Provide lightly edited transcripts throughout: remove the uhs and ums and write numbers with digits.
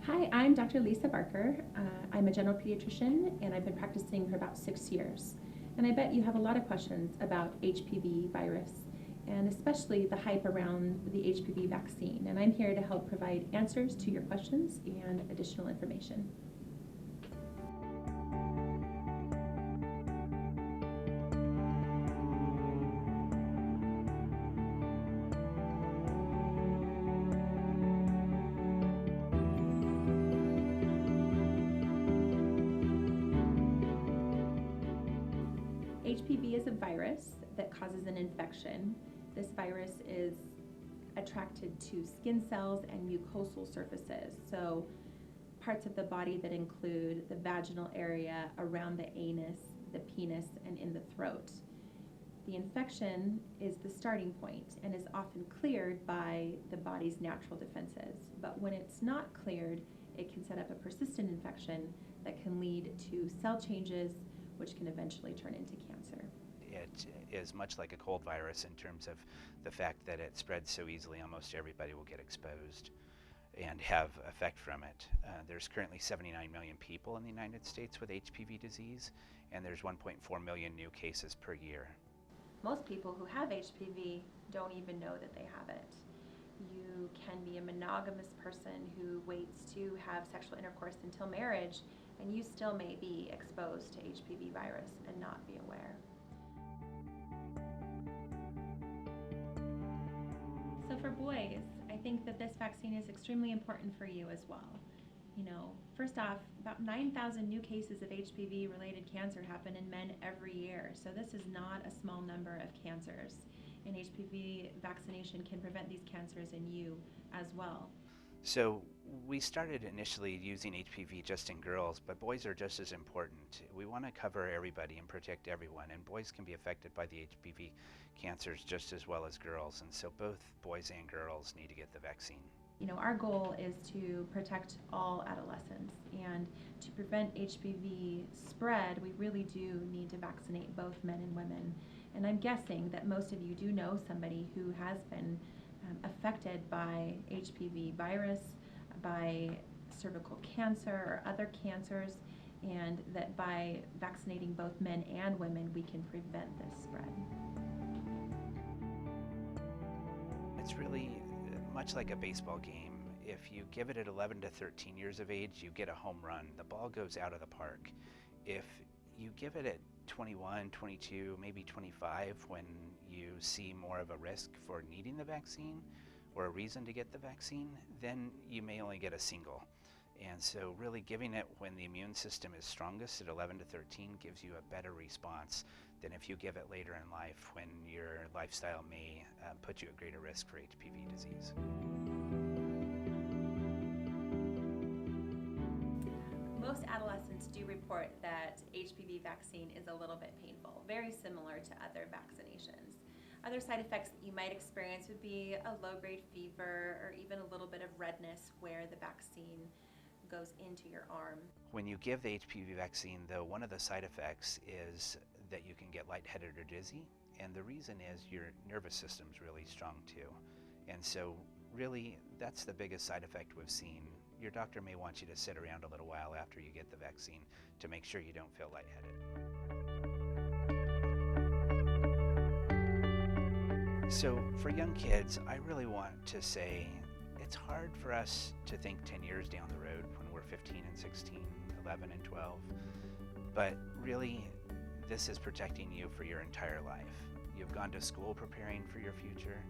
Hi, I'm Dr. Lisa Barker. I'm a general pediatrician and I've been practicing for about 6 years. And I bet you have a lot of questions about HPV virus and especially the hype around the HPV vaccine. And I'm here to help provide answers to your questions and additional information. HPV is a virus that causes an infection. This virus is attracted to skin cells and mucosal surfaces, so parts of the body that include the vaginal area, around the anus, the penis, and in the throat. The infection is the starting point and is often cleared by the body's natural defenses. But when it's not cleared, it can set up a persistent infection that can lead to cell changes, which can eventually turn into cancer. It is much like a cold virus in terms of the fact that it spreads so easily. Almost everybody will get exposed and have effect from it. There's currently 79 million people in the United States with HPV disease, and there's 1.4 million new cases per year. Most people who have HPV don't even know that they have it. You can be a monogamous person who waits to have sexual intercourse until marriage, and you still may be exposed to HPV virus and not be aware. So for boys, I think that this vaccine is extremely important for you as well. First off, about 9,000 new cases of HPV-related cancer happen in men every year, so this is not a small number of cancers. And HPV vaccination can prevent these cancers in you as well. So we started initially using HPV just in girls, but boys are just as important. We want to cover everybody and protect everyone, and boys can be affected by the HPV cancers just as well as girls, and so both boys and girls need to get the vaccine. Our goal is to protect all adolescents, and to prevent HPV spread, we really do need to vaccinate both men and women. And I'm guessing that most of you do know somebody who has been affected by HPV virus, by cervical cancer or other cancers, and that by vaccinating both men and women, we can prevent this spread. It's really much like a baseball game. If you give it at 11 to 13 years of age, you get a home run. The ball goes out of the park. If you give it at 21, 22, maybe 25, when you see more of a risk for needing the vaccine or a reason to get the vaccine, then you may only get a single. And so really giving it when the immune system is strongest at 11 to 13 gives you a better response than if you give it later in life when your lifestyle may put you at greater risk for HPV disease. Most adolescents do report that HPV vaccine is a little bit painful, very similar to other vaccinations. Other side effects that you might experience would be a low-grade fever or even a little bit of redness where the vaccine goes into your arm. When you give the HPV vaccine, though, one of the side effects is that you can get lightheaded or dizzy, and the reason is your nervous system's really strong too. And so really that's the biggest side effect we've seen. Your doctor may want you to sit around a little while after you get the vaccine to make sure you don't feel lightheaded. So for young kids, I really want to say it's hard for us to think 10 years down the road when we're 15 and 16, 11 and 12, but really this is protecting you for your entire life. You've gone to school preparing for your future.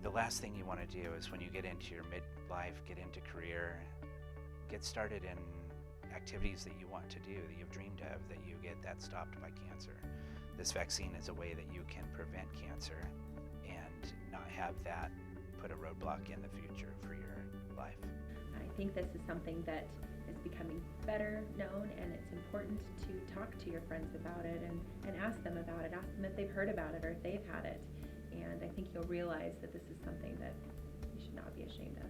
The last thing you want to do is when you get into your midlife, get into career, get started in activities that you want to do, that you've dreamed of, that you get that stopped by cancer. This vaccine is a way that you can prevent cancer and not have that put a roadblock in the future for your life. I think this is something that is becoming better known, and it's important to talk to your friends about it and ask them about it. Ask them if they've heard about it or if they've had it. And I think you'll realize that this is something that you should not be ashamed of.